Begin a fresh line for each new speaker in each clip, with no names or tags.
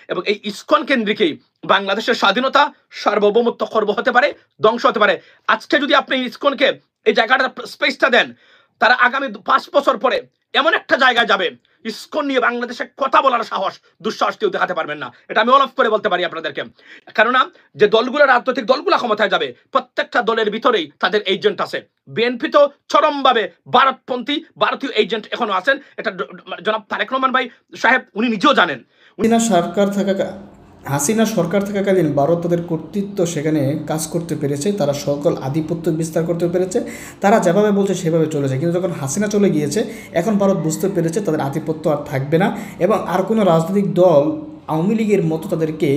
এবং এই ইসকন কেন্দ্রিকেই বাংলাদেশের স্বাধীনতা সার্বভৌমত্ব খর্ব হতে পারে, ধ্বংস হতে পারে। আজকে যদি আপনি ইসকনকে এই জায়গাটা স্পেসটা দেন, তারা আগামী 5 বছর পরে এমন একটা জায়গায় যাবে, ইসকন নিয়ে বাংলাদেশে কথা বলার সাহস দুঃসাহস কেউ দেখাতে পারবেন না। এটা আমি অলফ করে বলতে পারি আপনাদেরকে। কেননা যে দলগুলো, রাজনৈতিক দলগুলো ক্ষমতায় যাবে, প্রত্যেকটা দলের ভিতরেই তাদের এজেন্ট আছে। বিএনপি তো চরমভাবে ভারতপন্থী, ভারতীয় এজেন্ট এখনো আছেন। এটা জনাব তারেক রহমান ভাই সাহেব উনি নিজেও জানেন।
হাসিনা সরকার থাকাকালীন ভারত তাদের কর্তৃত্ব সেখানে কাজ করতে পেরেছে, তারা সকল আধিপত্য বিস্তার করতে পেরেছে, তারা যেভাবে বলছে সেভাবে চলে যায়। কিন্তু যখন হাসিনা চলে গিয়েছে, এখন ভারত বুঝতে পেরেছে তাদের আধিপত্য আর থাকবে না এবং আর কোনো রাজনৈতিক দল আওয়ামী লীগের মতো তাদেরকে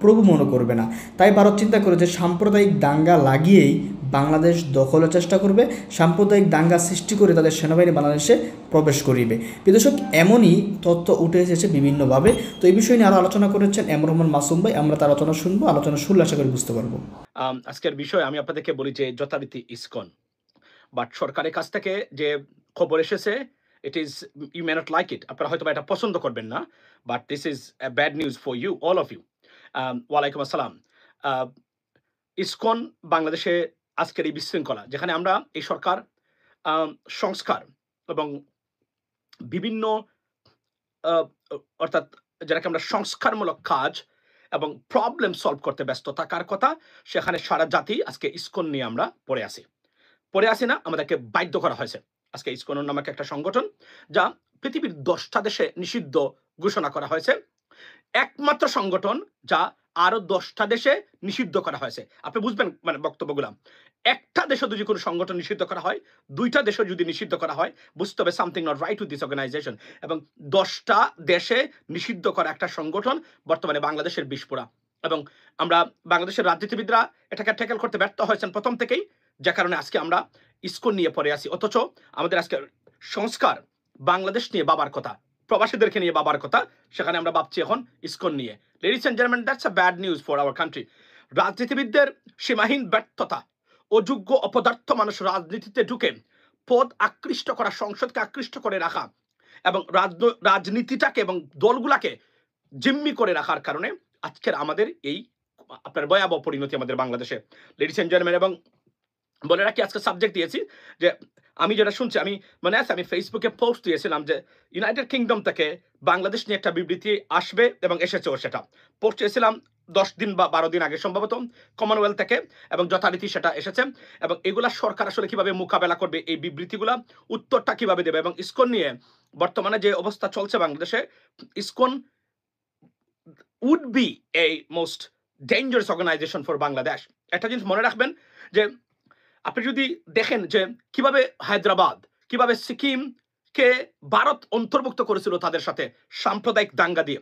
প্রভু মনে করবে না। তাই ভারত চিন্তা করে যে সাম্প্রদায়িক দাঙ্গা লাগিয়েই বাংলাদেশ দখলের চেষ্টা করবে, সাম্প্রদায়িক দাঙ্গা সৃষ্টি করে তাদের সেনাবাহিনী বাংলাদেশে প্রবেশ করিবে। বিদর্শক, এমনই তথ্য উঠে এসেছে বিভিন্নভাবে। তো এই বিষয় নিয়ে আরও আলোচনা করেছেন এম রহমান মাসুম ভাই। আমরা তার আলোচনা শুনবো, আলোচনা শুনলে আশা করি বুঝতে পারবো।
আজকের বিষয় আমি আপনাদেরকে বলি যে যথারীতি ইসকন, বাট সরকারের কাছ থেকে যে খবর এসেছে, it is, you may not like it, আপনারা হয়তো এটা পছন্দ করবেন না, but this is bad news for you, all of you. ওয়ালাইকুম আসসালাম। ইসকন বাংলাদেশে আজকের এই বিশৃঙ্খলা, যেখানে আমরা এই সরকার সংস্কার এবং বিভিন্ন অর্থাৎ যেটাকে আমরা সংস্কারমূলক কাজ এবং প্রবলেম সলভ করতে ব্যস্ত থাকার কথা, সেখানে সারা জাতি আজকে ইসকন নিয়ে আমরা পড়ে আসি না, আমাদেরকে বাধ্য করা হয়েছে। আজকে ইসকন নামক একটা সংগঠন, যা পৃথিবীর 10টা দেশে নিষিদ্ধ ঘোষণা করা হয়েছে, একমাত্র সংগঠন যা আরো 10টা দেশে নিষিদ্ধ করা হয়েছে। আপনি বুঝবেন মানে বক্তব্যগুলো, একটা দেশে যদি কোনো সংগঠন নিষিদ্ধ করা হয়, 2টা দেশে যদি নিষিদ্ধ করা হয়, বুঝতে হবে something not right with this organisation. এবং 10টা দেশে নিষিদ্ধ করা একটা সংগঠন বর্তমানে বাংলাদেশের বিস্ফোরা। এবং আমরা বাংলাদেশের রাজনীতিবিদরা এটাকে ট্যাকেল করতে ব্যর্থ হয়েছেন প্রথম থেকেই, যে কারণে আজকে আমরা ইসকন নিয়ে পড়ে আসি। অথচ আমাদের আজকে সংস্কার, বাংলাদেশ নিয়ে বাবার কথা, প্রবাসীদেরকে নিয়ে বাবার কথা, সেখানে আমরা ভাবছি এখন ইসকন নিয়ে। Ladies and gentleman, that's a bad news for our country. রাজনীতিবিদদের সীমাহীন ব্যর্থতা, অযোগ্য অপদার্থ মানুষ রাজনীতিতে ঢুকে পদ আকৃষ্ট করা, সংসদকে আকৃষ্ট করে রাখা এবং রাজনীতিটাকে এবং দলগুলাকে জিম্মি করে রাখার কারণে আজকের আমাদের এই আপনার ভয়াবহ পরিণতি আমাদের বাংলাদেশে। লেডিস এন্ড জেন্টলম্যান, এবং বলে রাখি আজকে সাবজেক্ট দিয়েছি যে আমি যেটা শুনছি, আমি মনে আছে আমি ফেসবুকে পোস্ট দিয়েছিলাম যে ইউনাইটেড কিংডম থেকে বাংলাদেশ নিয়ে একটা বিবৃতি আসবে এবং এসেছেও। সেটা পোস্ট দিয়েছিলাম 10 দিন বা 12 দিন আগে সম্ভবত, কমনওয়েলথ থেকে, এবং যথারীতি সেটা এসেছে। এবং এগুলা সরকার আসলে কিভাবে মোকাবেলা করবে, এই বিবৃতিগুলা উত্তরটা কিভাবে দেবে, এবং ইসকন নিয়ে বর্তমানে যে অবস্থা চলছে বাংলাদেশে, ISKCON would be a most dangerous organisation for Bangladesh. একটা জিনিস মনে রাখবেন যে আপনি যদি দেখেন যে কিভাবে হায়দ্রাবাদ, কিভাবে সিকিমকে ভারত অন্তর্ভুক্ত করেছিল তাদের সাথে সাম্প্রদায়িক দাঙ্গা দিয়ে,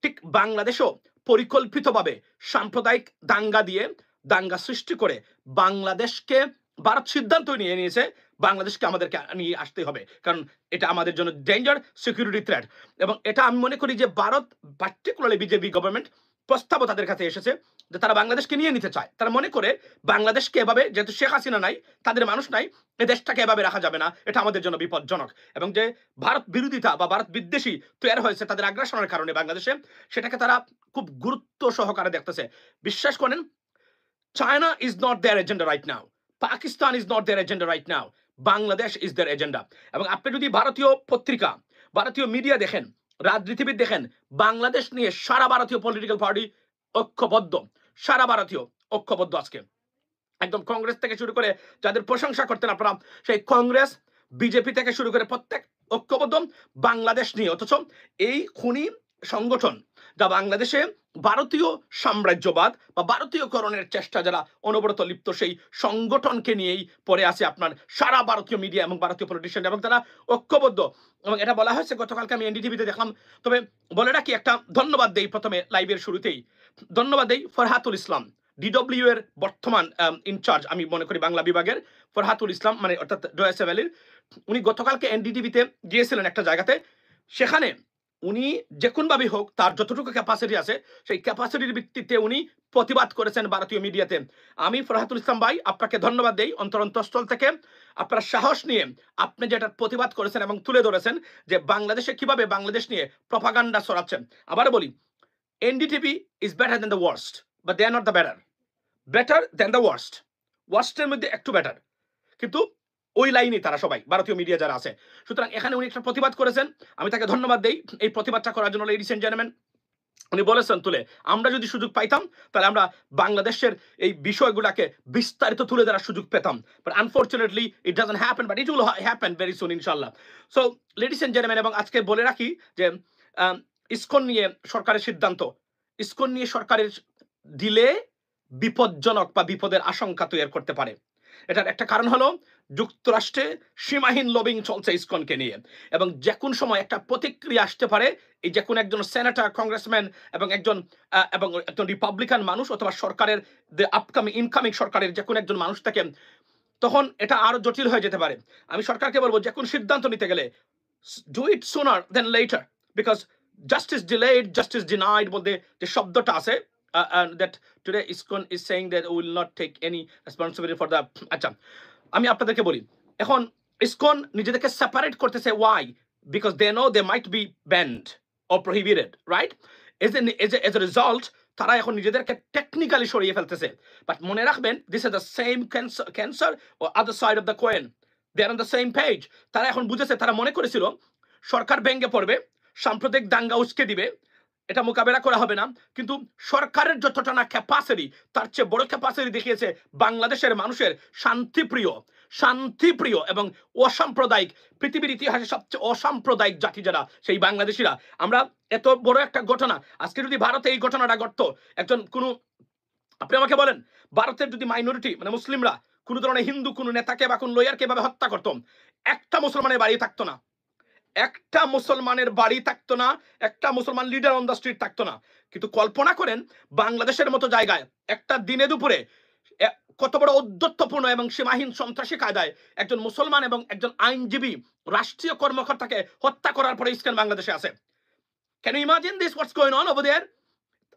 ঠিক বাংলাদেশও পরিকল্পিতভাবে সাম্প্রদায়িক দাঙ্গা দিয়ে, দাঙ্গা সৃষ্টি করে বাংলাদেশকে ভারত সিদ্ধান্ত নিয়ে নিয়েছে বাংলাদেশকে আমাদেরকে নিয়ে আসতে হবে, কারণ এটা আমাদের জন্য ডেঞ্জার, সিকিউরিটি থ্রেট। এবং এটা আমি মনে করি যে ভারত, পার্টিকুলারলি বিজেপি গভর্নমেন্ট, প্রস্তাবও তাদের কাছে এসেছে যে তারা বাংলাদেশকে নিয়ে নিতে চায়। তারা মনে করে বাংলাদেশকে এভাবে, যেহেতু শেখ হাসিনা নাই, তাদের মানুষ নাই, এই দেশটাকে এভাবে রাখা যাবে না, এটা আমাদের জন্য বিপজ্জনক। এবং যে ভারত বিরোধিতা বা ভারত বিদ্বেষী তৈরি হয়েছে তাদের আগ্রাসনের কারণে বাংলাদেশে, সেটাকে তারা খুব গুরুত্ব সহকারে দেখতেছে। বিশ্বাস করেন, China is not their agenda right now, Pakistan is not their agenda right now, Bangladesh is their agenda. এবং আপনি যদি ভারতীয় পত্রিকা, ভারতীয় মিডিয়া দেখেন, রাজনীতিবিদ দেখেন, বাংলাদেশ নিয়ে সারা ভারতীয় পলিটিক্যাল পার্টি ঐক্যবদ্ধ, সারা ভারতীয় ঐক্যবদ্ধ। আজকে একদম কংগ্রেস থেকে শুরু করে যাদের প্রশংসা করতেন আপনারা, সেই কংগ্রেস, বিজেপি থেকে শুরু করে প্রত্যেক ঐক্যবদ্ধ বাংলাদেশ নিয়ে। অথচ এই খুনি সংগঠন, যা বাংলাদেশে ভারতীয় সাম্রাজ্যবাদ বা ভারতীয়করণের চেষ্টা যারা অনবরত লিপ্ত, সেই সংগঠনকে নিয়েই পড়ে আছে আপনার সারা ভারতীয় মিডিয়া এবং ভারতীয় পলিটিশিয়ান, এবং তারা ঐক্যবদ্ধ। এবং এটা বলা হয়েছে, গতকালকে আমি এনডিটিভিতে দেখলাম। তবে বলে রাখি, একটা ধন্যবাদ দেই প্রথমে, লাইভের শুরুতেই ধন্যবাদ দেই ফরহাতুল ইসলাম, ডিডব্লিউ এর বর্তমান ইনচার্জ আমি মনে করি বাংলা বিভাগের, ফরহাতুল ইসলাম, মানে অর্থাৎ ডয়েচে ভেলের। উনি গতকালকে এনডিটিভিতে গিয়েছিলেন একটা জায়গাতে, সেখানে উনি যে কোনভাবে হোক তার যতটুকু ক্যাপাসিটি আছে সেই ক্যাপাসিটির ভিত্তিতে উনি প্রতিবাদ করেছেন ভারতীয় মিডিয়াতে। আমি ফরহাতুল ইসলাম ভাই আপনাকে ধন্যবাদ দেই অন্তরন্তস্থল থেকে। আপনার সাহস নিয়ে আপনি যেটা প্রতিবাদ করেছেন এবং তুলে ধরেছেন যে বাংলাদেশে কিভাবে বাংলাদেশ নিয়ে প্রপাগান্ডা ছড়াচ্ছেন। আবার বলি, NDTV is better than the worst, but they are not the better than the ওয়ার্স্টের মধ্যে একটু বেটার, কিন্তু ওই লাইনে তারা সবাই ভারতীয় মিডিয়া যারা আছে। সুতরাং এখানে উনি একটা প্রতিবাদ করেছেন, আমি তাকে ধন্যবাদ দেই এই প্রতিবাদটা করার জন্য। লেডিস এন্ড জেন্টলম্যান, উনি বলেছেন তুলে আমরা যদি সুযোগ পাইতাম তাহলে আমরা বাংলাদেশের এই বিষয়গুলোকে বিস্তারিত তুলে ধরার সুযোগ পেতাম, but unfortunately it doesn't happen, but it will happen very soon ইনশাআল্লাহ। সো লেডিস এন্ড জেন্টলম্যান, এবং আজকে বলে রাখি যে ইসকন নিয়ে সরকারের সিদ্ধান্ত, ইসকন নিয়ে সরকারের দিলে বিপজ্জনক বা বিপদের আশঙ্কা তৈরি করতে পারে। এটার একটা কারণ হলো যুক্তরাষ্ট্রে সীমাহীন লবিং চলছে ইসকনকে নিয়ে, এবং যে কোন সময় একটা প্রতিক্রিয়া আসতে পারে। এই যে কোন একজন সেনেটর, কংগ্রেসম্যান এবং একজন রিপাবলিকান মানুষ অথবা সরকারের ইনকামিং সরকারের যে কোন একজন মানুষ থেকে, তখন এটা আরো জটিল হয়ে যেতে পারে। আমি সরকারকে বলবো যে কোন সিদ্ধান্ত নিতে গেলে do it sooner than later, because justice delayed justice denied বলতে যে শব্দটা আছে, that today ISKCON is saying that we will not take any responsibility for the আচ্ছা আমি আপনাদেরকে বলি, এখন ইসকন নিজেদেরকে সেপারেট করতেছে, why? Because they know they might be banned or prohibited, right? as a result তারা এখন নিজেদেরকে টেকনিক্যালি সরিয়ে ফেলতেছে। বাট মনে রাখবেন, this is the same cancer or other side of the coin, they are on the same page। তারা এখন বুঝেছে, তারা মনে করেছিল সরকার ভেঙে পড়বে, সাম্প্রদায়িক দাঙ্গা উস্কে দিবে, এটা মোকাবেলা করা হবে না, কিন্তু সরকারের যতটা না ক্যাপাসিটি, তার চেয়ে বড় ক্যাপাসিটি দেখিয়েছে বাংলাদেশের মানুষের শান্তিপ্রিয় এবং অসাম্প্রদায়িক, পৃথিবীর ইতিহাসে সবচেয়ে অসাম্প্রদায়িক জাতি যারা, সেই বাংলাদেশিরা। আমরা এত বড় একটা ঘটনা, আজকে যদি ভারতে এই ঘটনাটা ঘটতো, আপনি আমাকে বলেন, ভারতের যদি মাইনরিটি মানে মুসলিমরা কোন ধরনের হিন্দু কোন নেতাকে বা কোন লয়ারকে ভাবে হত্যা করতো, একটা মুসলমানের বাড়ি থাকতো না, একটা মুসলমানের বাড়ি থাকতো না, একটা মুসলমান লিডার অন দ্য স্ট্রিট থাকতো না। কিন্তু কল্পনা করেন বাংলাদেশের মতো জায়গায় একটা দিনে দুপুরে কত বড় ঔদ্ধত্যপূর্ণ এবং সীমাহীন সন্ত্রাসী কায়দায় একজন মুসলমান এবং একজন আইনজীবী রাষ্ট্রীয় কর্মকর্তাকে হত্যা করার পরে ইসকন বাংলাদেশে আছে। Can you imagine this, what's going on over there?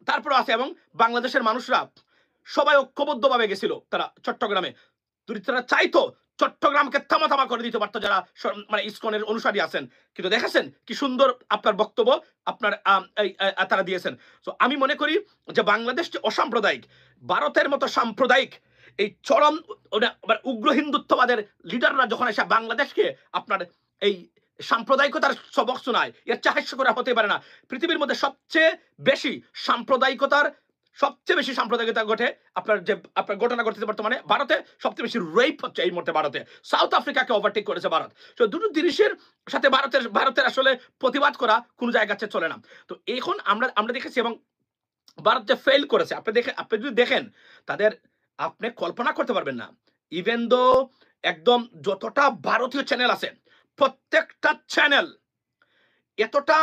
তারপর আছে, এবং বাংলাদেশের মানুষরা সবাই ঐক্যবদ্ধভাবে গেছিল তারা চট্টগ্রামে, যদি তারা চাইতো চট্টগ্রামকে থামা করে দিতে পারতো যারা মানে ইসকনের অনুসারী আছেন। কিন্তু দেখেছেন কি সুন্দর আপনার বক্তব্য আপনার তারা দিয়েছেন। তো আমি মনে করি যে বাংলাদেশ যে অসাম্প্রদায়িক, ভারতের মতো সাম্প্রদায়িক এই চরম উগ্র হিন্দুত্ববাদের লিডাররা যখন এসে বাংলাদেশকে আপনার এই সাম্প্রদায়িকতার সবক শোনায়, এর চেয়ে হাস্যকর হতে পারে না। পৃথিবীর মধ্যে সবচেয়ে বেশি সাম্প্রদায়িকতা ঘটে আপনার ঘটনা ঘটছে বর্তমানে ভারতে, সবচেয়ে বেশি রেপ হচ্ছে এই মুহূর্তে ভারতে। সাউথ আফ্রিকাকে ওভারটেক করেছে ভারত। তো দুটো জিনিসের সাথে ভারতের আসলে প্রতিবাদ করা কোন জায়গাতে চলে না। তো এখন আমরা দেখেছি, এবং ভারত যে ফেল করেছে, আপনি যদি দেখেন তাদের, আপনি কল্পনা করতে পারবেন না, ইভেন দো একদম যতটা ভারতীয় চ্যানেল আছে, প্রত্যেকটা চ্যানেল এতটা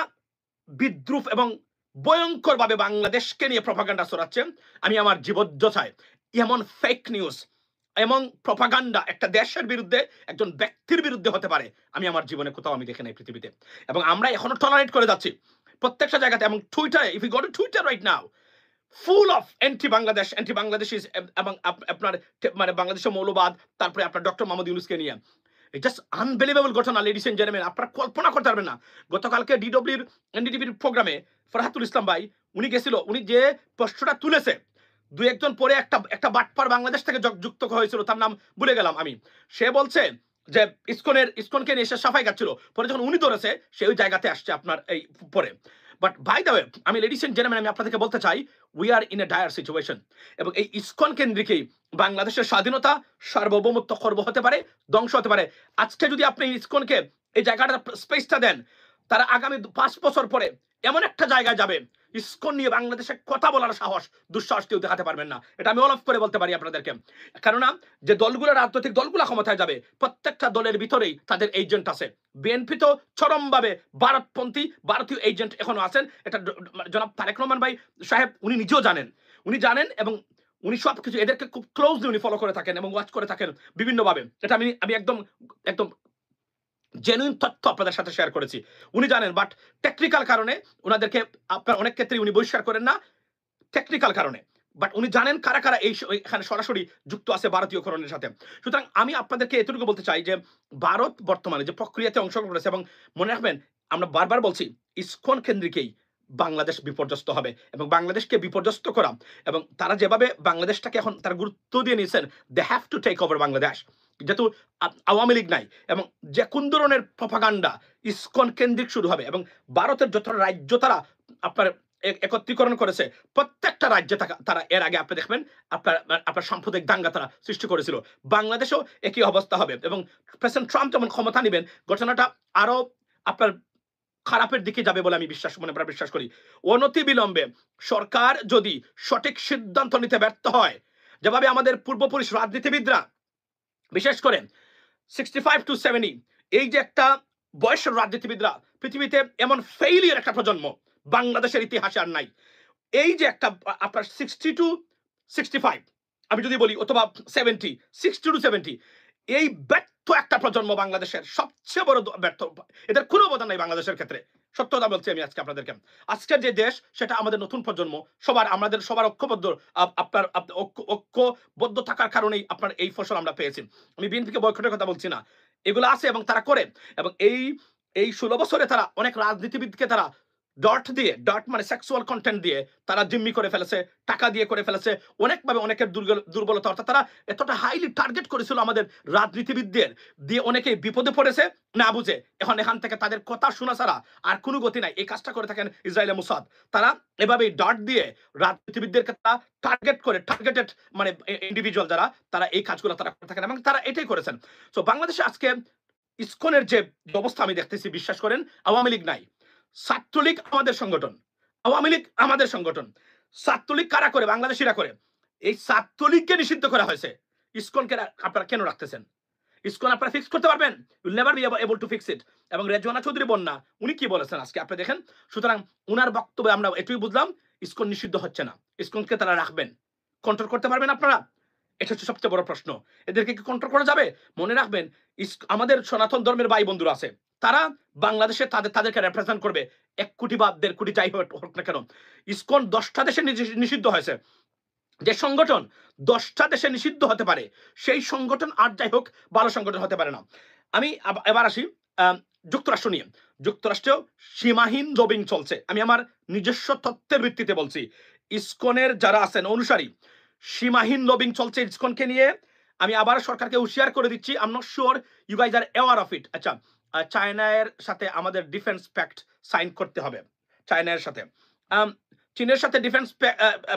বিদ্রুপ এবং ভয়ঙ্কর ভাবে বাংলাদেশকে নিয়ে প্রপাগান্ডা ছড়াচ্ছেন, আমি আমার জীবদ্দশায় এমন ফেক নিউজ, এমন প্রপাগান্ডা একটা দেশের বিরুদ্ধে, একজন ব্যক্তির বিরুদ্ধে হতে পারে, আমি আমার জীবনে কোথাও আমি দেখি নাই পৃথিবীতে। এবং আমরা এখনো টলারেট করে যাচ্ছি প্রত্যেকটা জায়গাতে। এবং টুইটারে, if you go to Twitter right now, full of anti Bangladeshis, এবং আপনার মানে বাংলাদেশের মৌলবাদ, তারপরে আপনার ডক্টর মোহাম্মদ ইউনূসকে নিয়ে জাস্ট আনবিলিভেবল ঘটনা। লেডিস এন্ড জেন্টলম্যান, আপনারা কল্পনা করতে পারবেন না। গতকালকে এনডিটিভির প্রোগ্রামে ফরহাতুল ইসলাম ভাই উনি গেছিল, উনি যে প্রশ্নটা তুলেছে, দুই একজন পরে একটা বাটপার বাংলাদেশ থেকে যুক্ত হয়েছিল, তার নাম ভুলে গেলাম আমি, সে বলছে যে ইসকনকে নিয়ে এসে সাফাই গাচ্ছিল, পরে যখন উনি ধরেছে সে ওই জায়গাতে আসছে আপনার এই পরে। বাট বাই দ্য ওয়ে, আমি লেডিস এন্ড জেন্টলম্যান, আমি আপনাদেরকে বলতে চাই, we are in a dire situation. এবং এই ইসকন কেন্দ্রিকেই বাংলাদেশের স্বাধীনতা, সার্বভৌমত্ব খর্ব হতে পারে, ধ্বংস হতে পারে। আজকে যদি আপনি ইসকনকে এই জায়গাটা স্পেসটা দেন, তারা আগামী 5 বছর পরে এমন একটা জায়গায় যাবে, ইসকন নিয়ে বাংলাদেশে কথা বলার দুঃসাহস কেউ দেখাতে পারবেন না। এটা আমি অলফ করে বলতে পারি আপনাদেরকে। কেননা যে দলগুলো, রাজনৈতিক দলগুলো ক্ষমতায় যাবে, প্রত্যেকটা দলের ভিতরেই তাদের এজেন্ট আছে। বিএনপি তো চরমভাবে ভারতপন্থী, ভারতীয় এজেন্ট এখনো আছেন। এটা জনাব তারেক রহমান ভাই সাহেব উনি নিজেও জানেন, এবং উনি সবকিছু এদেরকে খুব ক্লোজলি উনি ফলো করে থাকেন এবং ওয়াচ করে থাকেন বিভিন্নভাবে। এটা আমি একদম জেনুইন তথ্য আপনাদের সাথে শেয়ার করেছি, উনি জানেন। বাট টেকনিক্যাল কারণে ওনাদেরকে আপনার অনেক ক্ষেত্রে উনি বহিষ্কার করেন না, টেকনিক্যাল কারণে। বাট উনি জানেন কারা এখানে সরাসরি যুক্ত আছে ভারতীয়করণের সাথে। সুতরাং আমি আপনাদেরকে এতটুকু বলতে চাই যে ভারত বর্তমানে যে প্রক্রিয়াতে অংশগ্রহণ করেছে, এবং মনে রাখবেন আমরা বারবার বলছি, ইসকন কেন্দ্রিকেই বাংলাদেশ বিপর্যস্ত হবে এবং বাংলাদেশকে বিপর্যস্ত করা এবং তারা যেভাবে বাংলাদেশটাকে এখন তারা গুরুত্ব দিয়ে নিয়েছেন, they have to take over Bangladesh, যেহেতু আওয়ামী লীগ নাই এবং যে কোন ধরনের প্রপাগান্ডা ইসকন কেন্দ্রিক শুরু হবে এবং ভারতের যত রাজ্য তারা আপনার একত্রীকরণ করেছে, প্রত্যেকটা রাজ্যে তারা এর আগে আপনি দেখবেন আপনার সাম্প্রদায়িক দাঙ্গা তারা সৃষ্টি করেছিল। বাংলাদেশেও একই অবস্থা হবে এবং প্রেসিডেন্ট ট্রাম্প যখন ক্ষমতা নেবেন ঘটনাটা আরো আপনার খারাপের দিকে যাবে বলে আমি বিশ্বাস করি। অনতি বিলম্বে সরকার যদি সঠিক সিদ্ধান্ত নিতে ব্যর্থ হয়, যেভাবে আমাদের পূর্বপুরুষ রাজনীতিবিদরা বিশেষ করে 65 to 70 এই যে একটা বয়সের রাজনীতিবিদরা, পৃথিবীতে এমন ফেইলিয়ার একটা প্রজন্ম বাংলাদেশের ইতিহাসে আর নাই। এই যে একটা আপনার 60 to 65 আমি যদি বলি, অথবা 60 to 70, এই ব্যর্থ একটা প্রজন্ম বাংলাদেশের সবচেয়ে বড় ব্যর্থ, এদের কোনো অবদান নাই বাংলাদেশের ক্ষেত্রে। সত্য কথা বলছি আমি আজকে আপনাদেরকে। আজকের যে দেশ সেটা আমাদের নতুন প্রজন্ম, আমাদের সবার ঐক্যবদ্ধ, আপনার ঐক্যবদ্ধ থাকার কারণেই আপনার এই ফসল আমরা পেয়েছি। আমি বিএনপিকে বয়কটের কথা বলছি না, এগুলো আছে এবং তারা করে। এবং এই 16 বছরে তারা অনেক রাজনীতিবিদকে তারা ডট মানে সেক্সুয়াল কন্টেন্ট দিয়ে তারা জিম্মি করে ফেলেছে, টাকা দিয়ে করে ফেলেছে, অনেকভাবে অনেকের দুর্বলতা, অর্থাৎ তারা এতটা হাইলি টার্গেট করেছিল আমাদের রাজনীতিবিদদের দিয়ে, অনেকেই বিপদে পড়েছে না বুঝে। এখান থেকে তাদের কথা শোনা ছাড়া আর কোনো গতি নাই। এই কাজটা করে থাকেন ইসরায়েল মোসাদ। তারা এভাবে ডট দিয়ে রাজনীতিবিদদেরকে তারা টার্গেটেড মানে ইন্ডিভিজুয়াল যারা, তারা এই কাজগুলো তারা করে থাকেন এবং তারা এটাই করেছেন। তো বাংলাদেশে আজকে ইসকনের যে অবস্থা আমি দেখতেছি, বিশ্বাস করেন আওয়ামী লীগ নাই, ছাত্রলীগ আমাদের সংগঠন, আওয়ামী লীগ আমাদের সংগঠন। ছাত্রলীগ কারা করে? বাংলাদেশিরা করে। এই ছাত্রলীগকে নিষিদ্ধ করা হয়েছে, ইসকনকে আপনারা কেন রাখতেছেন? ইসকন আপনারা ফিক্স করতে পারবেন? Will never be able to fix it. এবং রেজওয়ানা চৌধুরী বন্যা উনি কি বলেছেন আজকে আপনি দেখেন। সুতরাং উনার বক্তব্যে আমরা এটুকুই বুঝলাম, ইসকন নিষিদ্ধ হচ্ছে না, ইসকনকে তারা রাখবেন। কন্ট্রোল করতে পারবেন আপনারা? এটা হচ্ছে সবচেয়ে বড় প্রশ্ন। এদেরকে কি কন্ট্রোল করা যাবে? মনে রাখবেন, আমাদের সনাতন ধর্মের ভাই বন্ধুরা আছে, তারা বাংলাদেশে তাদেরকে রিপ্রেজেন্ট করবে 1 কোটি বা 1.5 কোটি যাই হোক না কেন। ইসকন 10টা দেশে নিষিদ্ধ হয়েছে। যে সংগঠন 10টা দেশে নিষিদ্ধ হতে পারে, সেই সংগঠন আর যাই হোক ভালো সংগঠন হতে পারে না। আমি এবার আসি যুক্তরাষ্ট্র নিয়ে। যুক্তরাষ্ট্রেও সীমাহীন লবিং চলছে। আমি আমার নিজস্ব তথ্যের ভিত্তিতে বলছি, ইসকনের যারা আছেন অনুসারী, সীমাহীন লবিং চলছে ইসকনকে নিয়ে। আমি আবার সরকারকে হুঁশিয়ার করে দিচ্ছি, I am not sure you guys are aware of it. আচ্ছা, চায়নার সাথে আমাদের ডিফেন্স প্যাক্ট সাইন করতে হবে। চায়নার সাথে, চীনের সাথে ডিফেন্স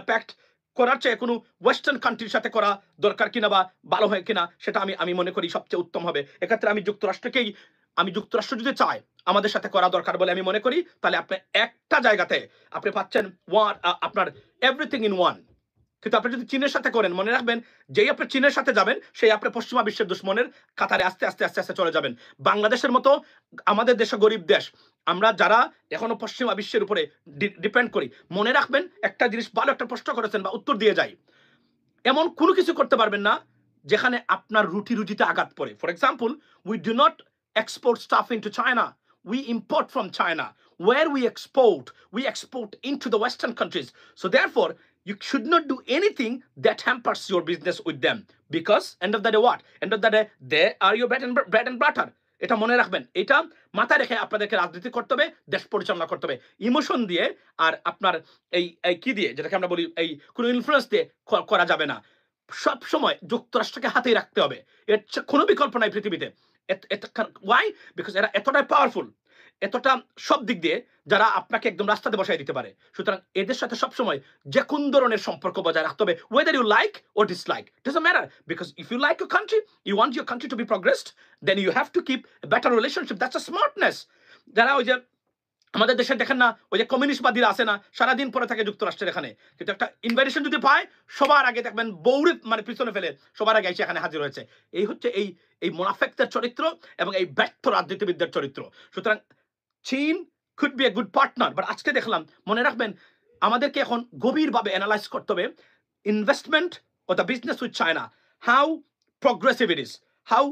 প্যাক্ট করার চেয়ে কোনো ওয়েস্টার্ন কান্ট্রির সাথে করা দরকার কিনা বা ভালো হয় কিনা, সেটা আমি মনে করি সবচেয়ে উত্তম হবে। এক্ষেত্রে আমি যুক্তরাষ্ট্র যদি চায় আমাদের সাথে করা দরকার বলে আমি মনে করি, তাহলে আপনি একটা জায়গাতে আপনি পাচ্ছেন আপনার এভরিথিং ইন ওয়ান। কিন্তু আপনি যদি চীনের সাথে করেন, মনে রাখবেন, যেই আপনি চীনের সাথে যাবেন সেই আপনি পশ্চিমা বিশ্বের দুশ্মনের কাতারে আস্তে আস্তে চলে যাবেন। বাংলাদেশের মতো আমাদের দেশে গরিব দেশ, আমরা যারা এখনো পশ্চিমা বিশ্বের উপরে ডিপেন্ড করি, মনে রাখবেন একটা জিনিস, ভালো একটা প্রশ্ন করেছেন বা উত্তর দিয়ে যাই, এমন কোনো কিছু করতে পারবেন না যেখানে আপনার রুটিতে আঘাত পড়ে। For example, we do not export staff into China, we import from China. Where we export into the Western countries. So therefore, you should not do anything that hampers your business with them, because end of the day what? End of the day, they are your bread and butter. এটা মনে রাখবেন, এটা মাথায় রেখে আপনাদেরকে রাজনীতি করতে হবে, দেশ পরিচালনা করতে হবে। ইমোশন দিয়ে আর আপনার এই কি দিয়ে, যেটাকে আমরা বলি এই কোনো ইনফ্লুয়েন্স দিয়ে করা যাবে না। সব সময় যুক্তরাষ্ট্রকে হাতেই রাখতে হবে, এর কোনো বিকল্প নাই পৃথিবীতে। ওয়াই? বিকজ এরা এতটাই পাওয়ারফুল, এতটা সব দিক দিয়ে, যারা আপনাকে একদম রাস্তাতে বসাই দিতে পারে। সুতরাং এদের সাথে সবসময় যে কোন ধরনের সম্পর্ক বজায় রাখতে হবে, whether you like or dislike, doesn't matter, because if you like your country, you want your country to be progressed, then you have to keep a better relationship. That's a smartness. যারা ওই যে আমাদের দেশে দেখেন না, ওই যে কমিউনিস্টবাদীরা আছে না, সারাদিন পরে থাকে যুক্তরাষ্ট্রের এখানে, কিন্তু একটা ইনভাইটেশন যদি পায় সবার আগে দেখবেন বৌরে মানে পিছনে ফেলে সবার আগে এসে এখানে হাজির হয়েছে। এই হচ্ছে এই মুনাফিকদের চরিত্র এবং এই ব্যর্থ রাজনীতিবিদদের চরিত্র। সুতরাং চীন could be a good partner, but আজকে দেখলাম, মনে রাখবেন, আমাদেরকে এখন গভীরভাবে অ্যানালাইজ করতে হবে investment or the business with China, how progressive it is, how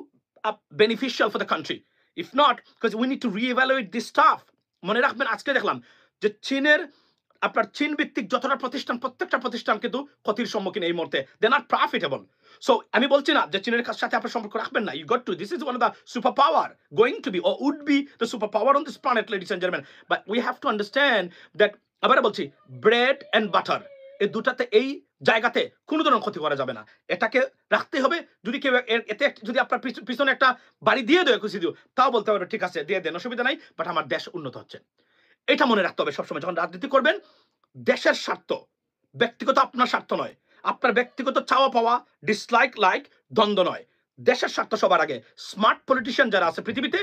beneficial for the country. If not, because we need to reevaluate this stuff. মনে রাখবেন, আজকে দেখলাম যে আপনার চীন ভিত্তিক যতটা প্রতিষ্ঠান, প্রত্যেকটা প্রতিষ্ঠান কিন্তু ক্ষতির সম্মুখীন এই মুহূর্তে। They not profitable. সো আমি বলছি না যে চীনের সাথে আপনার সম্পর্ক রাখবেন না। You got to, this is one of the super power going to be or would be the super power on this planet, ladies and gentlemen. But we have to understand that আবার বলছি, bread and butter, এই দুটাতে, এই জায়গাতে কোনো ধরনের ক্ষতি করা যাবে না। এটাকে রাখতে হবে। যদি কেউ এতে যদি আপনার পিছনে একটা বাড়ি দিয়ে দেয় খুশি দিও, তাও বলতে পারবে ঠিক আছে দিয়ে দেন, অসুবিধা নাই, বাট আমার দেশ উন্নত হচ্ছে। এটা মনে রাখতে হবে সবসময় যখন রাজনীতি করবেন। দেশের স্বার্থ, ব্যক্তিগত আপনার স্বার্থ নয়, আপনার ব্যক্তিগত চাওয়া পাওয়া, ডিসলাইক লাইক, দ্বন্দ্ব নয়, দেশের স্বার্থ সবার আগে। স্মার্ট পলিটিশিয়ান যারা আছে পৃথিবীতে,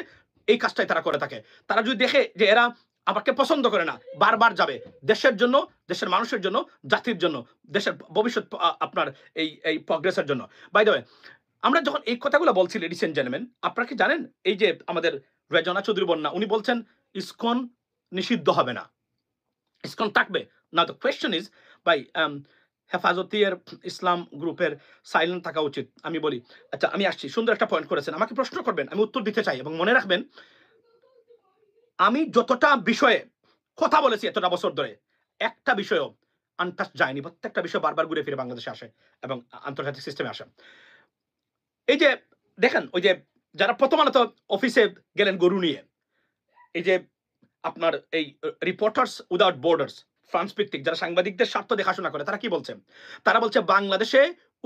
এই কাজটাই তারা করে থাকে। তারা যদি দেখে যে এরা আমাকে পছন্দ করে না, বারবার যাবে দেশের জন্য, দেশের মানুষের জন্য, জাতির জন্য, দেশের ভবিষ্যৎ আপনার এই প্রগ্রেসের জন্য। বাই দ্য ওয়ে, আমরা যখন এই কথাগুলো বলছি লেডিস এন্ড জেন্টলম্যান, আপনারা কি জানেন এই যে আমাদের রেজনা চৌধুরী বন্যা, উনি বলছেন ইসকন নিষিদ্ধ হবে না, ইসকন থাকবে না। দ্য কোয়েশ্চেন ইজ ভাই, হেফাজতের ইসলাম গ্রুপের সাইলেন্ট থাকা উচিত? আমি বলি, আচ্ছা আমি আসছি, সুন্দর একটা পয়েন্ট করেছেন, আমাকে প্রশ্ন করবেন, আমি উত্তর দিতে চাই। এবং মনে রাখবেন, আমি যতটা বিষয়ে কথা বলেছি এতটা বছর ধরে, একটা বিষয়ও আনটাচ যায়নি। প্রত্যেকটা বিষয় বারবার ঘুরে ফিরে বাংলাদেশে আসে এবং আন্তর্জাতিক সিস্টেমে আসে। এই যে দেখেন, ওই যে যারা প্রথম আলোতে অফিসে গেলেন গরু নিয়ে, এই যে আপনার এই রিপোর্টার্স উইদাউট বর্ডার্স, ফ্রান্স ভিত্তিক যারা সাংবাদিকদের স্বার্থ দেখাশোনা করে, তারা কি বলছে? তারা বলছে বাংলাদেশে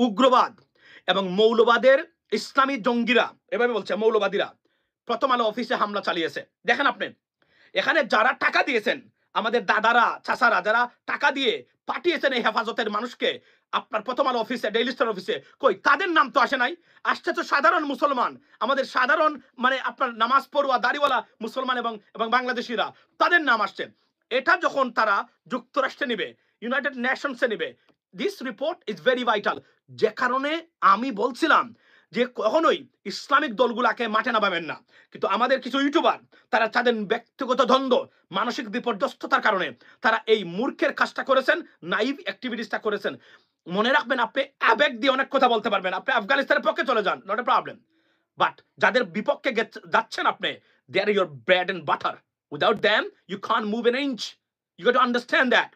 উগ্রবাদ এবং মৌলবাদের ইসলামী জঙ্গিরা, এভাবে বলছে, মৌলবাদীরা প্রথম আলো অফিসে হামলা চালিয়েছে। দেখেন আপনি, এখানে যারা টাকা দিয়েছেন, আমাদের দাদারা চাচারা যারা টাকা দিয়ে পাঠিয়েছেন এই হেফাজতের মানুষকে আপনার প্রথম আলো অফিসে, ডেইলি স্টার অফিসে, কই তাদের নাম তো আসে নাই। আসছে তো সাধারণ মুসলমান, আমাদের সাধারণ মানে আপনার নামাজ পড়ুয়া দাড়িওয়ালা মুসলমান এবং বাংলাদেশিরা, তাদের নাম আসছে। এটা যখন তারা যুক্তরাষ্ট্রে নিবে, ইউনাইটেড নেশনসে নিবে, this report is very vital. যে কারণে আমি বলছিলাম যে কখনোই ইসলামিক দলগুলাকে মাঠে নামাবেন না। কিন্তু আমাদের কিছু ইউটিউবার, তারা তাদের ব্যক্তিগত দ্বন্দ্ব, মানসিক বিপর্যস্ততার কারণে তারা এই মূর্খের কাজটা করেছেন, নাইভ অ্যাক্টিভিটিসটা করেছেন। মনে রাখবেন, আপনি আবেগ দিয়ে অনেক কথা বলতে পারবেন, আপনি আফগানিস্তানের পক্ষে চলে যান, নট এ প্রবলেম, বাট যাদের বিপক্ষে যাচ্ছেন আপনি, they are your bread and butter, without them you can't move an inch, you got to understand that.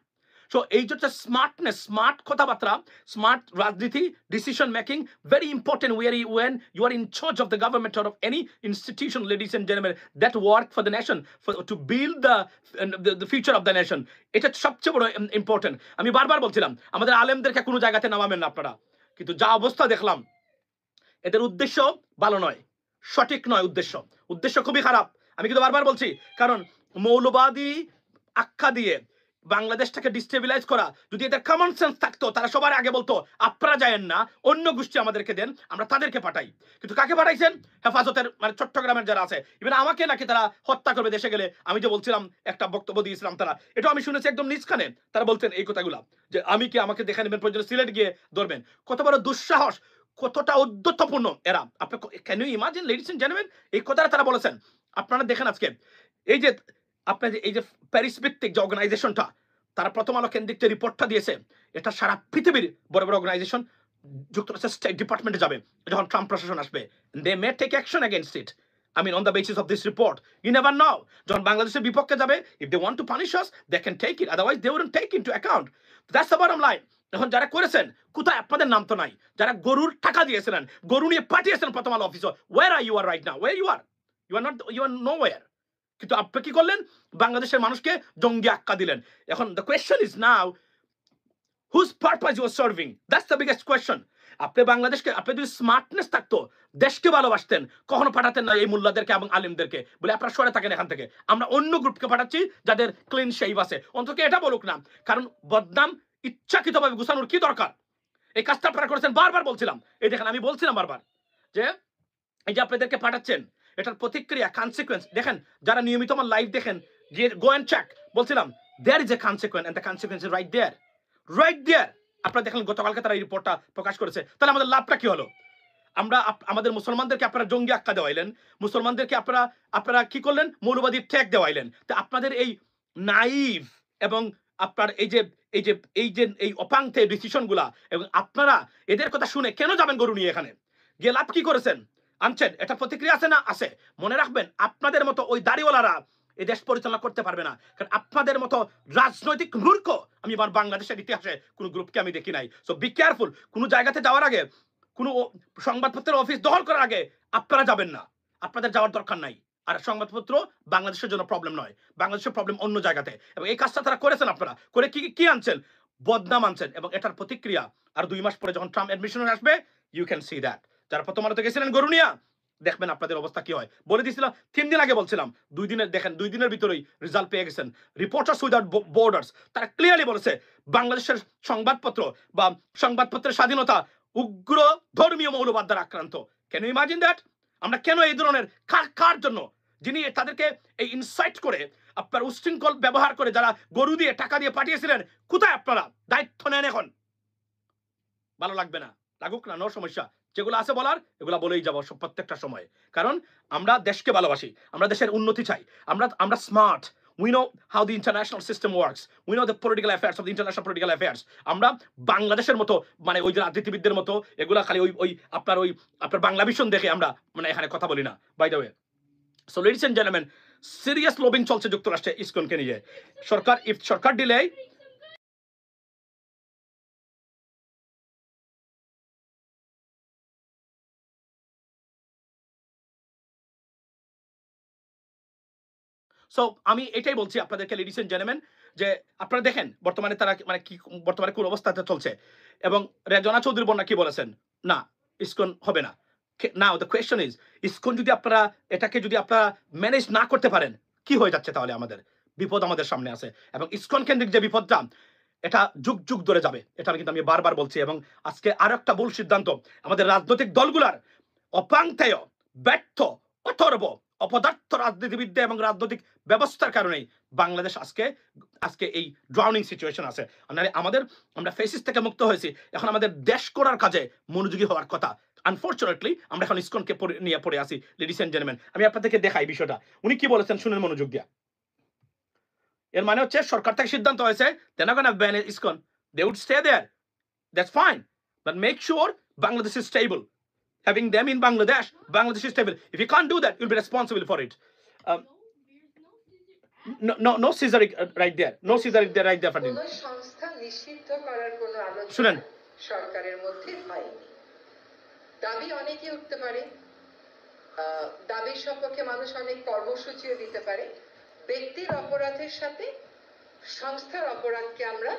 So এই যে স্মার্টনেস, স্মার্ট কথাবার্তা, স্মার্ট রাজনীতি, decision making, very important when you are in charge of the government or of any institution, ladies and gentlemen, that work for the nation, to build the future of the nation. এটা সবচেয়ে বড় important. আমি বারবার বলছিলাম আমাদের আলেমদেরকে কোনো জায়গাতে নামাবেন না আপনারা, কিন্তু যা অবস্থা দেখলাম, এদের উদ্দেশ্য ভালো নয়, সঠিক নয়, উদ্দেশ্য খুবই খারাপ। আমি কিন্তু বারবার বলছি, কারণ মৌলবাদী আখ্যা দিয়ে বাংলাদেশটাকে ডিস্টেবিলাইজ করা, যদি এদের কমন সেন্স থাকতো, তারা সবার আগে বলতো আপনারা যায়েন না, অন্য গোষ্ঠী আমাদেরকে দেন, আমরা তাদেরকে পাঠাই। কিন্তু কাকে পাঠাইছেন? হেফাজতের, মানে চট্টগ্রামের যারা আছে, ইভেন আমাকে নাকি তারা হত্যা করবে দেশে গেলে। আমি যে বলছিলাম, একটা বক্তব্য দিয়েছিলাম, তারা এটা আমি শুনেছি একদম নিজ কানে, তারা বলছেন এই কথাগুলা, যে আমি কি আমাকে দেখে নেবেন, প্রয়োজনে সিলেট গিয়ে ধরবেন। কত বড় দুঃসাহস, কতটা উদ্যতপূর্ণ এরা! আপনি can you imagine, ladies and gentleman, এই কথাটা তারা বলেছেন। আপনারা দেখেন আজকে এই যে আপনার এই যে প্যারিস ভিত্তিক যে অর্গানাইজেশনটা, তারা প্রথম আলো কেন্দ্রিক যে রিপোর্টটা দিয়েছে, এটা সারা পৃথিবীর বড় বড় অর্গানাইজেশন যুক্তরাষ্ট্রের স্টেট ডিপার্টমেন্টে যাবে যখন ট্রাম্প প্রশাসন আসবে। They may take action against it. I mean, on the basis of this report, you never know. যখন বাংলাদেশের বিপক্ষে যাবে, if they want to punish us, they can take it. Otherwise, they wouldn't take into account. That's the bottom line. এখন যারা করেছেন, কোথায় আপনাদের নাম তো নাই। যারা গরুর টাকা দিয়েছিলেন, গরু নিয়ে পাঠিয়েছেন প্রথম আলো অফিসে, where are you are right now? Where you are? You are nowhere. কিন্তু আপনি কি করলেন? বাংলাদেশের মানুষকে জঙ্গি আখ্যা দিলেন। এখন the question is now, whose purpose you are serving? That's the biggest question. আপনি বাংলাদেশকে, আপনি যদি স্মার্টনেস থাকতো, দেশকে ভালোবাসতেন, কখনো পাঠাতেন না এই মোল্লাদেরকে এবং আলিমদেরকে, বলে আপনারা সরে থাকেন এখান থেকে, আমরা অন্য গ্রুপকে পাঠাচ্ছি যাদের ক্লিন শেভ আছে। অন্তত এটা বলুক না, কারণ বদনাম ইচ্ছাকৃতভাবে গুছানোর কি দরকার? এই কাজটা আপনারা করেছেন, বারবার বলছিলাম। এই দেখেন, আমি বলছিলাম বারবার যে এই যে আপনাদেরকে পাঠাচ্ছেন, এটার প্রতিক্রিয়া, কনসিকুয়েন্স দেখেন। যারা নিয়মিত আমার লাইভ দেখেন, গিয়ে গো এন্ড চেক, বলছিলাম there is a consequence, and the consequence is right there. আপনারা দেখলেন গতকালকে তারা এই রিপোর্টটা প্রকাশ করেছে। তাহলে আমাদের লাভটা কি হলো? আমরা আমাদের মুসলমানদেরকে আপনারা জঙ্গি আখ্যা দেওয়াইলেন, মুসলমানদেরকে আপনারা কি করলেন? মৌলবাদীর ট্যাগ দেওয়াইলেন। তো আপনাদের এই নাইভ এবং আপনার এই অপাঙ্ক্তে ডিসিশনগুলা, এবং আপনারা এদের কথা শুনে কেন যাবেন গরু নিয়ে? এখানে গিয়ে লাভ কি করেছেন? আনছেন, এটা প্রতিক্রিয়া আছে না? আছে। মনে রাখবেন, আপনাদের মতো ওই দাড়িওয়ালারা এই দেশ পরিচালনা করতে পারবে না, কারণ আপনাদের মতো রাজনৈতিক মূর্খ আমি আমার বাংলাদেশের ইতিহাসে কোনো গ্রুপকে আমি দেখি নাই। So be careful. কোনো জায়গাতে যাওয়ার আগে, কোনো সংবাদপত্রের অফিস দখল করার আগে আপনারা যাবেন না, আপনাদের যাওয়ার দরকার নাই। আর সংবাদপত্র বাংলাদেশের জন্য প্রবলেম নয়, বাংলাদেশের প্রবলেম অন্য জায়গাতে। এবং এই কাজটা তারা করেছেন, আপনারা করে কি কি আনছেন, বদনাম আনছেন। এবং এটার প্রতিক্রিয়া আর 2 মাস পরে যখন ট্রাম্প অ্যাডমিশনে আসবে, ইউ ক্যান সি দ্যাট। যারা প্রথম আলোতে গেছিলেন গরুনিয়া, দেখবেন আপনাদের অবস্থা কি হয়। বলে দিয়েছিলাম 3 দিন আগে, বলছিলাম 2 দিনের, দেখেন 2 দিনের ভিতরেই রেজাল্ট পেয়ে গেছেন। রিপোর্টার্স উইদাউট বর্ডার্স তারা ক্লিয়ারলি বলেছে বাংলাদেশের সংবাদপত্র বা সংবাদপত্রের স্বাধীনতা উগ্র ধর্মীয় মৌলবাদ দ্বারা আক্রান্ত। Can you imagine that? আমরা কেন এই ধরনের কার জন্য, যিনি তাদেরকে এই ইনসাইট করে আপনার উশৃঙ্খল ব্যবহার করে যারা গরু দিয়ে টাকা দিয়ে পাঠিয়েছিলেন, কোথায় আপনারা? দায়িত্ব নেন এখন। ভালো লাগবে না, লাগুক না, নো সমস্যা। যেগুলো আছে বলার, এগুলো বলেই যাবো প্রত্যেকটা সময়। কারণ আমরা দেশকে ভালোবাসি, আমরা দেশের উন্নতি চাই, আমরা smart. We know how the international system works. We know the political affairs of the international political affairs. আমরা বাংলাদেশের মতো মানে ওই যে রাজনীতিবিদদের মতো এগুলা খালি ওই আপনার বাংলা ভিশন দেখে আমরা মানে এখানে কথা বলি না, by the way. So ladies and gentleman, serious lobbying চলছে যুক্তরাষ্ট্রে ইসকনকে নিয়ে। সরকার দিলে সো আমি এটাই বলছি আপনাদেরকে, লেডিস এন্ড জেন্টলম্যান, যে আপনারা দেখেন বর্তমানে তারা মানে কি, বর্তমানে কোন অবস্থাতে চলছে। এবং রেজনা চৌধুরী বন্যা কি বলেছেন, না ইসকন হবে না। নাও দ্য কোয়েশ্চন ইজ, ইসকন যদি আপনারা এটাকে যদি আপনারা ম্যানেজ না করতে পারেন, কি হয়ে যাচ্ছে তাহলে? আমাদের বিপদ আমাদের সামনে আছে। এবং ইসকন কেন্দ্রিক যে বিপদটা, এটা যুগ যুগ ধরে যাবে, এটা কিন্তু আমি বারবার বলছি। এবং আজকে আরো একটা ভুল সিদ্ধান্ত আমাদের রাজনৈতিক দলগুলার, অপাংতেয়, ব্যর্থ, অথর্ব, অপদার্থ রাজনীতিবিদ্যা এবং রাজনৈতিক ব্যবস্থার কারণেই বাংলাদেশ আজকে এই ড্রাউনিং সিচুয়েশন আছে। আমরা ফেসিস থেকে মুক্ত হয়েছি, এখন আমাদের দেশ করার কাজে মনোযোগী হওয়ার কথা। আনফরচুনেটলি আমরা এখন ইসকনকে নিয়ে পড়ে আসি। লেডিস এন্ড জেন্টলম্যান, আমি আপনাদেরকে দেখাই বিষয়টা, উনি কি বলেছেন শুনেন মনোযোগ দিয়া। এর মানে হচ্ছে সরকার থেকে সিদ্ধান্ত হয়েছে they're not gonna ban ISKCON, they would stay there, that's fine, but make sure Bangladesh is stable. Having them in Bangladesh is stable. If you can't do that, you'll be responsible for it. No Caesaric right there. No Caesaric there right there.
কোনো সংস্থা নিষিদ্ধ করার কোনো আলোচনা
শুনেন,
সরকারের মধ্যে হয়নি। দাবি অনেকে উঠতে পারে, দাবির সপক্ষে মানুষ অনেক কর্মসূচিও দিতে পারে। ব্যক্তির অপরাধের সাথে সংস্থার অপরাধকে আমরা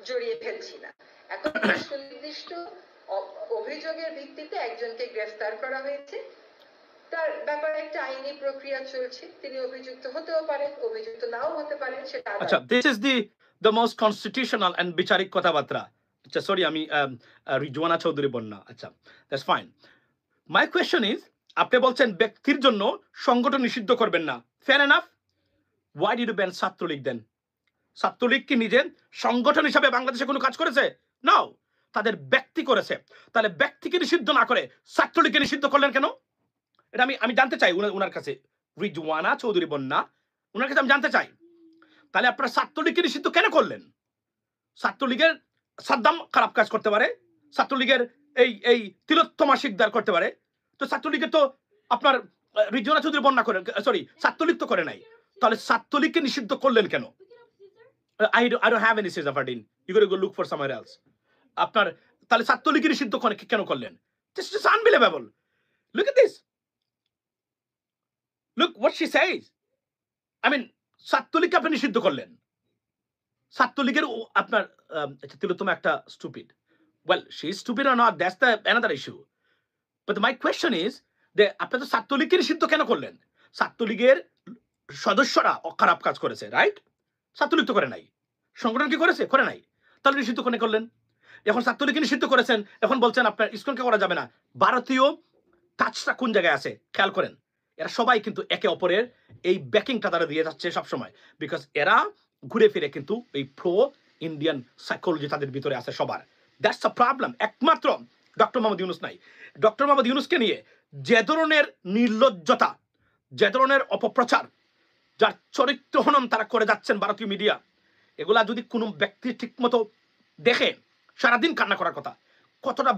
জড়িয়ে ফেলছি না। এখন সুনির্দিষ্ট অভিযোগের ভিত্তিতে একজনকে গ্রেফতার করা হয়েছে, তার ব্যাপারে একটা আইনি প্রক্রিয়া চলছে। তিনি অভিযুক্ত হতেও পারেন, অভিযুক্ত নাও হতে পারেন, সেটা
আচ্ছা, this is the most constitutional and বিচারিক কথাবার্তা। আচ্ছা সরি, আমি রিজওয়ানা চৌধুরী বন্যা, আচ্ছা that's fine. My question is, আপনি বলছেন ব্যক্তির জন্য সংগঠন নিষিদ্ধ করবেন না, fair enough. Why did you ban Chhatra League then? Chhatra League কি নিজের সংগঠন হিসাবে বাংলাদেশে কোনো কাজ করেছে? নাও, তাদের ব্যক্তি করেছে। তাহলে ব্যক্তিকে নিষিদ্ধ না করে ছাত্রলীগকে নিষিদ্ধ করলেন কেন? এটা আমি জানতে চাই উনার কাছে, রিজওয়ানা চৌধুরী বন্যা, উনার কাছে আমি জানতে চাই। তাহলে আপনারা ছাত্রলীগকে নিষিদ্ধ কেন করলেন? ছাত্রলীগের সাদ্দাম খারাপ কাজ করতে পারে, ছাত্রলীগের এই তিলোত্তমা শিকদার করতে পারে, তো ছাত্রলীগের তো আপনার রিজওয়ানা চৌধুরী বন্যা করে, সরি ছাত্রলীগ তো করে নাই। তাহলে ছাত্রলীগকে নিষিদ্ধ করলেন কেন? I don't have any Caesar Fardin. You got to go look for somewhere else. আপনার তাহলে ছাত্রলীগের নিষিদ্ধ কেন করলেন? This is unbelievable. Look at this. Look what she says. I mean, ছাত্রলীগকে আপনি নিষিদ্ধ করলেন। ছাত্রলীগের আপনার তিলোত্তমা একটা stupid. Well, she is stupid or not, that's another issue. But my question is, আপনি তো ছাত্রলীগকে নিষিদ্ধ কেন করলেন? ছাত্রলীগের সদস্যরা খারাপ কাজ করেছে, রাইট? ছাত্রলীগ তো করে নাই, সংগঠন কি করেছে? করে নাই। তাহলে নিষিদ্ধ কেন করলেন? এখন ছাত্রলীগকে নিষিদ্ধ করেছেন, এখন বলছেন আপনার ইসকনকে করা যাবে না। ভারতীয় টাচটা কোন জায়গায় আছে খেয়াল করেন। এরা সবাই কিন্তু একে অপরের এই ব্যাকিংটা তারা দিয়ে যাচ্ছে সবসময়, বিকজ এরা ঘুরে ফিরে কিন্তু এই প্রো ইন্ডিয়ান সাইকোলজি তাদের ভিতরে আছে সবার। That's a problem. একমাত্র ডক্টর মোহাম্মদ ইউনূস নাই। ডক্টর মোহাম্মদ ইউনূসকে নিয়ে যে ধরনের নির্লজ্জতা, যে ধরনের অপপ্রচার, যার চরিত্র হনন তারা করে যাচ্ছেন ভারতীয় মিডিয়া, এগুলা যদি কোনো ব্যক্তি ঠিক মতো দেখে সারাদিন কান্না করার কথা। কতটা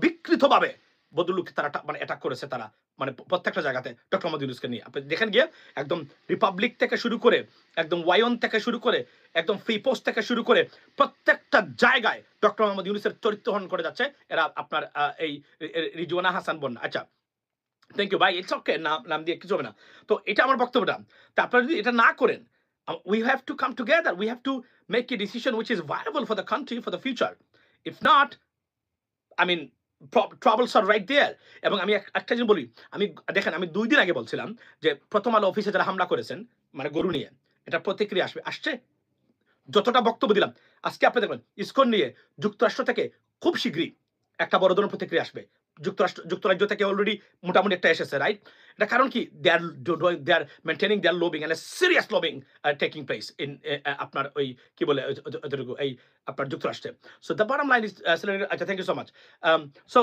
বিকৃতভাবে বদলুকে তারা মানে অ্যাটাক করেছে তারা, মানে প্রত্যেকটা জায়গাতে ডক্টর মোহাম্মদ ইউনূসকে নিয়ে। আপনি দেখেন গিয়ে একদম রিপাবলিক থেকে শুরু করে, একদম ওয়াইন থেকে শুরু করে, একদম ফ্রি পোস্ট থেকে শুরু করে প্রত্যেকটা জায়গায় ডক্টর মোহাম্মদ ইউনূসের চরিত্র হনন করে যাচ্ছে এরা, আপনার এই রিজওয়ানা হাসান বন্যা। আচ্ছা থ্যাংক ইউ ভাই, ইটস ওকে, নাম দিয়ে কিছু হবে না। তো এটা আমার বক্তব্যটা। তো আপনারা যদি এটা না করেন, we have to come together, we have to make a decision which is viable for the country, for the future. If not, I mean, troubles are right there. এবং আমি একটা জিনিস বলি, আমি দেখেন আমি 2 দিন আগে বলছিলাম যে প্রথম আলো অফিসে যারা হামলা করেছেন মানে গরু নিয়ে, এটা প্রতিক্রিয়া আসছে। যতটা বক্তব্য দিলাম, আজকে আপনি দেখবেন ইসকন নিয়ে যুক্তরাষ্ট্র থেকে খুব শীঘ্রই একটা বড় ধরনের প্রতিক্রিয়া আসবে। যুক্তরাজ্য থেকে অলরেডি মোটামুটি একটা এসেছে, রাইট? এটা কারণ কি, they are maintaining their lobbying and serious lobbying taking place in আপনার ওই কি বলে এই আপনার যুক্তরাষ্ট্রে। So the bottom line is, আচ্ছা thank you so much. So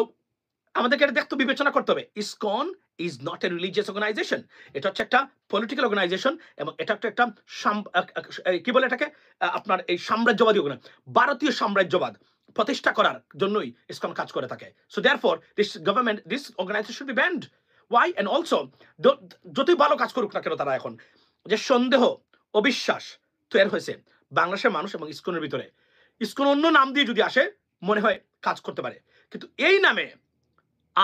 আমাদেরকে এটা দেখতে বিবেচনা করতে হবে, ISKCON is not a religious organization, এটা হচ্ছে একটা পলিটিক্যাল অর্গানাইজেশন এবং এটা একটা কি বলে এটাকে আপনার এই সাম্রাজ্যবাদী ভারতীয় সাম্রাজ্যবাদ প্রতিষ্ঠা করার জন্যই ইসকন কাজ করে থাকে। So therefore this organisation should be banned. Why? And also যতই ভালো কাজ করুক না কেন তারা, এখন যে সন্দেহ অবিশ্বাস তৈরি হয়েছে বাংলাদেশের মানুষ এবং ইসকনের ভিতরে, ইসকন অন্য নাম দিয়ে যদি আসে মনে হয় কাজ করতে পারে, কিন্তু এই নামে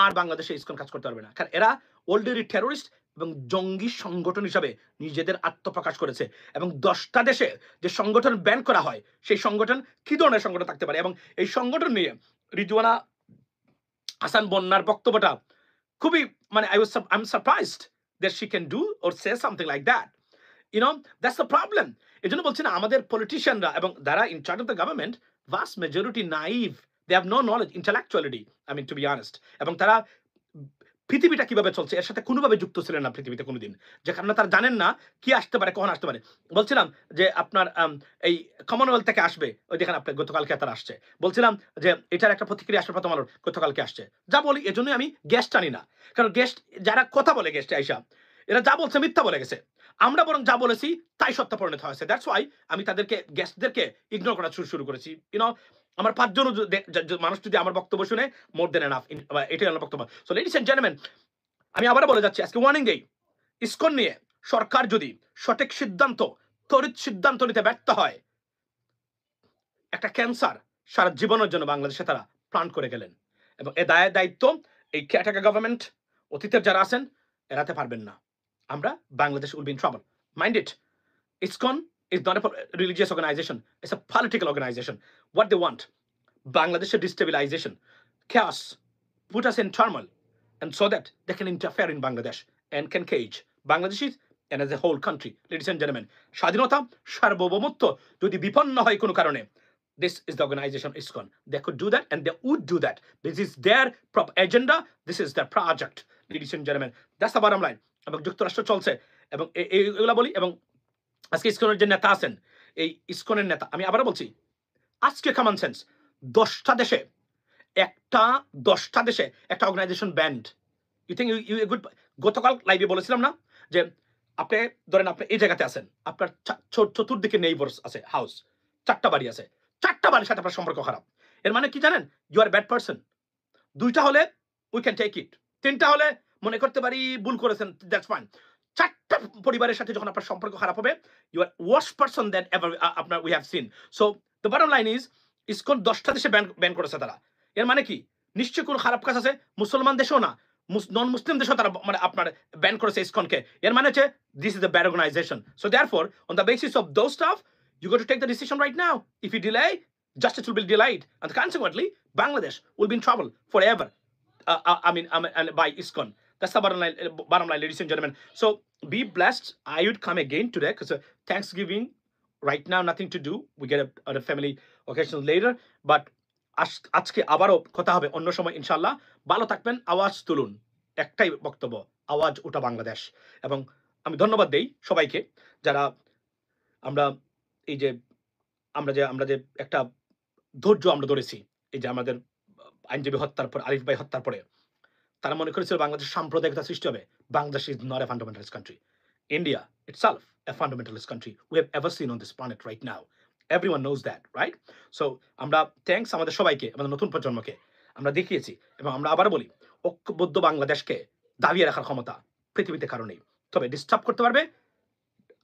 আর বাংলাদেশে ইসকন কাজ করতে পারবে না, কারণ এরা অলরেডি টেরোরিস্ট এবং জঙ্গি সংগঠন হিসাবে নিজেদের আত্মপ্রকাশ করেছে। এবং 10টা দেশে যে সংগঠন ব্যান করা হয়, সেই সংগঠন কি ধরনের সংগঠন থাকতে পারে, এবং এই সংগঠন নিয়ে রিজওয়ানা হাসান বন্যার বক্তব্যটা খুবই মানে I'm surprised that she can do or say something like that. You know, that's the problem. এই জন্য বলছি না, আমাদের পলিটিশিয়ানরা এবং যারা in charge of the government, vast majority naive, they have no knowledge, intellectuality, I mean, to be honest. এবং তারা পৃথিবীটা কিভাবে চলছে এর সাথে কোনোভাবে যুক্ত ছিলেন না পৃথিবীতে কোনোদিন, যে কারণে তারা জানেন না কি আসতে পারে, কখন আসতে পারে। বলছিলাম যে আপনার এই কমনওয়েলথ থেকে আসবে, ওই দেখেন আপনার গতকালকে তারা আসছে, বলছিলাম যে এটার একটা প্রতিক্রিয়া আসবে প্রথম আলোর, গতকালকে আসছে। যা বলি এজন্যই আমি গেস্ট আনি না, কারণ গেস্ট যারা কথা বলে গেস্টে আইসা, এরা যা বলছে মিথ্যা বলে গেছে, আমরা বরং যা বলেছি তাই সত্য পরিণত হয়েছে। দ্যাটস ওয়াই আমি তাদেরকে গেস্টদেরকে ইগনোর করা শুরু করেছি। ইউনো, আমার 5 জন মানুষ যদি আমার বক্তব্য শুনে, মোর দেন এনাফ, এটাই আমার বক্তব্য। সো লেডিস এন্ড জেন্টলম্যান, আমি আবারও বলে যাচ্ছি, আজকে ওয়ার্নিং দেই, ইসকন নিয়ে সরকার যদি সঠিক সিদ্ধান্ত, তড়িৎ সিদ্ধান্ত নিতে ব্যর্থ হয়, একটা ক্যান্সার সারা জীবনের জন্য বাংলাদেশে তারা প্ল্যান করে গেলেন, এবং এ দায়িত্ব এই কেয়ারটেকার গভর্নমেন্ট অতীতের যারা আছেন এড়াতে পারবেন না। আমরা Bangladesh will be in trouble. Mind it, ISKCON is not a religious organization, it's a political organization. What they want, Bangladesh destabilization, chaos, put us in turmoil, and so that they can interfere in Bangladesh and can cage Bangladeshis and as a whole country. Ladies and gentlemen, স্বাধীনতা সার্বভৌমত্ব যদি বিপন্ন হয় কোনো কারণে, this is the organization ISKCON. They could do that and they would do that. This is their agenda, this is their project. Ladies and gentlemen, that's the bottom line. এবং যুক্তরাষ্ট্র চলছে এবং এগুলা বলি, এবং আজকে ইসকনের যে নেতা আছেন, এই ইসকনের নেতা, আমি আবারও বলছি, আজকে কমন সেন্স, 10টা দেশে একটা organisation banned. You think you good? গতকাল লাইভে বলেছিলাম না যে আপনি ধরেন আপনি এই জায়গাতে আছেন, আপনার চতুর্দিকে নেইবার্স আছে, হাউস, 4টা বাড়ি আছে, 4টা বাড়ির সাথে আপনার সম্পর্ক খারাপ, এর মানে কি জানেন? You are bad person. 2টা হলে উই ক্যান টেক ইট, 3টা হলে মনে করতে পারি ভুল করেছেন, দ্যাটস ফাইন। 4টা পরিবারের সাথে যখন আপনার সম্পর্ক খারাপ হবে, you are worst person than ever আপনার we have seen. So the bottom line is, ISKCON 10টা দেশে ব্যান করেছে তারা, এর মানে কি নিশ্চয়ই কোনো খারাপ কাজ আছে, মুসলমান দেশেও না, নন মুসলিম দেশেও তারা মানে আপনার ব্যান করেছে ইসকনকে, এর মানে হচ্ছে this is the bad organisation. So therefore on the basis of those stuff you got to take the decision right now. If you delay, justice will be delayed, and consequently Bangladesh will be in trouble forever. I mean by ISKCON. That's the bottom line, ladies and gentlemen. So be blessed. I would come again today because Thanksgiving right now, nothing to do. We get a family occasion later, but আজকে আবারও কথা হবে অন্য সময় ইনশাআল্লাহ। ভালো থাকবেন, আওয়াজ তুলুন, একটাই বক্তব্য, আওয়াজ ওঠা বাংলাদেশ। এবং আমি ধন্যবাদ দেই সবাইকে যারা এই যে আমরা যে একটা ধৈর্য আমরা ধরেছি, এই যে আমাদের আইনজীবী হত্যার পর, আরিফ ভাই হত্যার পরে তারা মনে করেছিল বাংলাদেশ সাম্প্রদায়িকতা সৃষ্টি হবে। Bangladesh is not A fundamentalist country. India itself a fundamentalist country we have ever seen on this planet right now. Everyone knows that, right? So আমরা থ্যাঙ্কস আমাদের সবাইকে, আমাদের নতুন প্রজন্মকে আমরা দেখিয়েছি, এবং আমরা আবার বলি, ঐক্যবদ্ধ বাংলাদেশকে দাবিয়ে রাখার ক্ষমতা পৃথিবীতে কারণেই, তবে ডিস্টার্ব করতে পারবে,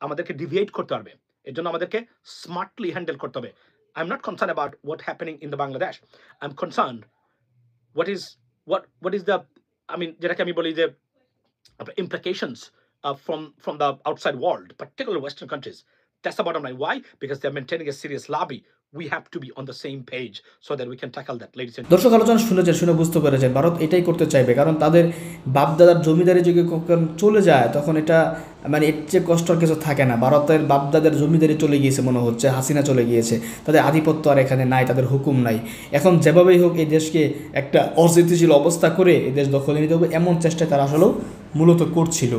আমাদেরকে ডিভিয়েট করতে পারবে, এর জন্য আমাদেরকে স্মার্টলি হ্যান্ডেল করতে হবে। I am not concern about what happening in the Bangladesh, I am concern what is the, I mean, যেটাকে আমি বলি যে implications from the outside world, particularly Western countries. That's the bottom line. Why? Because they're maintaining a serious lobby. We have to be on the same page so that we can tackle that, ladies and
দর্শক আলোচনা শুনেছেন, শুনে বুঝতে পেরেছেন ভারত এটাই করতে চাইবে, কারণ তাদের বাপদাদার জমিদারি যুগে যখন চলে যায় তখন এটা মানে এর চেয়ে কষ্টর কিছু থাকে না। ভারতের বাপদাদার জমিদারি চলে গিয়েছে মনে হচ্ছে, হাসিনা চলে গিয়েছে, তাদের আধিপত্য আর এখানে নাই, তাদের হুকুম নাই। এখন যেভাবেই হোক এই দেশকে একটা অস্থিতিশীল অবস্থা করে এই দেশ দখলে নিতে হবে, এমন চেষ্টা তারা আসলেও মূলত করছিল।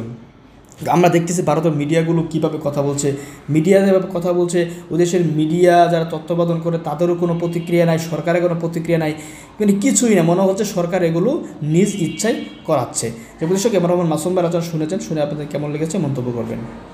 আমরা দেখতেছি ভারতের মিডিয়াগুলো কীভাবে কথা বলছে, মিডিয়া যেভাবে কথা বলছে, ওই দেশের মিডিয়া যারা তত্ত্বাবধান করে তাদেরও কোনো প্রতিক্রিয়া নাই, সরকারের কোনো প্রতিক্রিয়া নাই, কিন্তু কিছুই না, মনে হচ্ছে সরকার এগুলো নিজ ইচ্ছায় করাচ্ছে। যে দর্শক, আমরা মাসুম ভাই আলোচনা শুনেছেন, শুনে আপনাদের কেমন লেগেছে মন্তব্য করবেন।